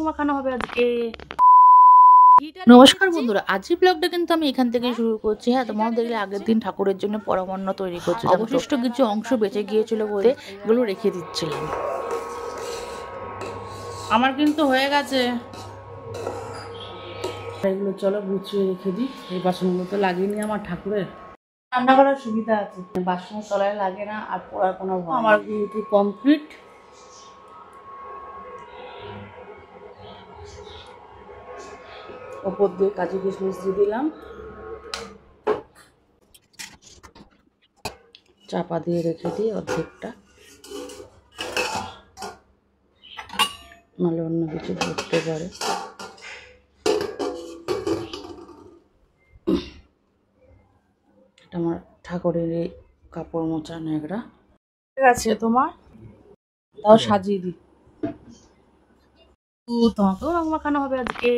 রং মাখানো হবে আজকে। নমস্কার বন্ধুরা, আজকের ব্লগটা কিন্তু আমি এখান থেকে শুরু করছি। হ্যাঁ, তোমরা দেখলে আগের দিন ঠাকুরের জন্য পরমান্ন তৈরি করছি, অবশিষ্ট কিছু অংশ বেঁচে গিয়েছিল বলে এগুলো রেখে দিচ্ছিলাম। আমার কিন্তু হয়ে গেছে এগুলো, চলো গুছিয়ে রেখে দিই। এই বাসনগুলো তো লাগেনি আমার ঠাকুরের, রান্না করার সুবিধা আছে, বাসনের তলায় লাগে না আর পড়ার কোনো ভয়। আমার কিন্তু কমপ্লিট। ওপর দিয়ে কাজু কিশমিশ দিয়ে দিলাম, চাপা দিয়ে রেখে দিই অর্ধেকটা, নাহলে অন্য কিছু ধরতে পারে। এটা আমার ঠাকুরের এই কাপড় মোচা ন্যাকড়া। ঠিক আছে তোমার, তাও সাজিয়ে দিই। তোমাকেও রং মাখানো হবে আজকে।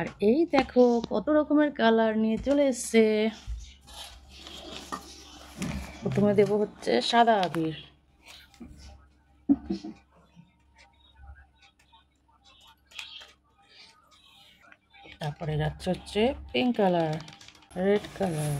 আর এই দেখো কত রকমের কালার নিয়ে চলে এসছে। প্রথমে দেবো হচ্ছে সাদা আবির, তারপরে যাচ্ছে হচ্ছে পিঙ্ক কালার, রেড কালার,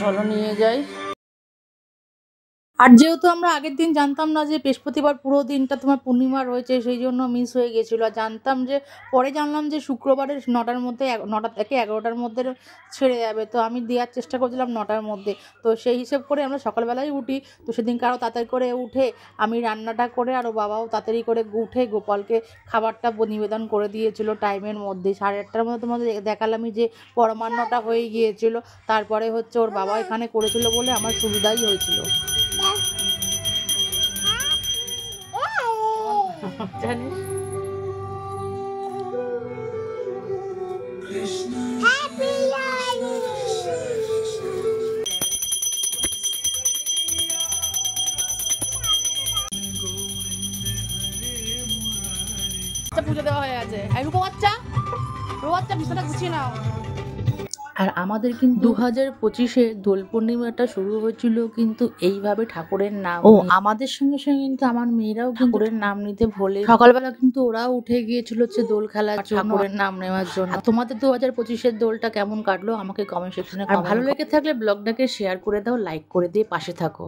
চলো নিয়ে যাই। আর যেহেতু আমরা আগের দিন জানতাম না যে বৃহস্পতিবার পুরো দিনটা তোমার পূর্ণিমা রয়েছে, সেই জন্য মিস হয়ে গেছিলো। আর জানতাম যে, পরে জানলাম যে শুক্রবারের 9টার মধ্যে, 9টা থেকে 11টার মধ্যে ছেড়ে যাবে। তো আমি দেওয়ার চেষ্টা করছিলাম 9টার মধ্যে। তো সেই হিসেব করে আমরা সকালবেলায় উঠি। তো সেদিনকে আরও তাড়াতাড়ি করে উঠে আমি রান্নাটা করে, আরও বাবাও তাড়াতাড়ি করে উঠে গোপালকে খাবারটা নিবেদন করে দিয়েছিল টাইমের মধ্যে। 8:30টার মধ্যে তোমাদের দেখালামই যে পরমান্নটা হয়ে গিয়েছিল। তারপরে হচ্ছে ওর বাবা এখানে করেছিল বলে আমার সুবিধাই হয়েছিল। জানিস পুজো দেওয়া হয়ে গেছে। রুকো বাচ্চা, বিছানা গুছিয়ে নাও। আর আমাদের কিন্তু 2025-এ দোল পূর্ণিমাটা শুরু হয়েছিল কিন্তু এইভাবে ঠাকুরের নাম। ও আমাদের সঙ্গে সঙ্গে কিন্তু আমার মেয়েরাও ঠাকুরের নাম নিতে ভোলে। সকালবেলা কিন্তু ওরাও উঠে গিয়েছিল হচ্ছে দোল খেলার জন্য, ঠাকুরের নাম নেওয়ার জন্য। তোমাদের 2025-এর দোলটা কেমন কাটলো আমাকে কমেন্ট সেকশনে, আর ভালো লেগে থাকলে ব্লগটাকে শেয়ার করে দাও, লাইক করে দিয়ে পাশে থাকো।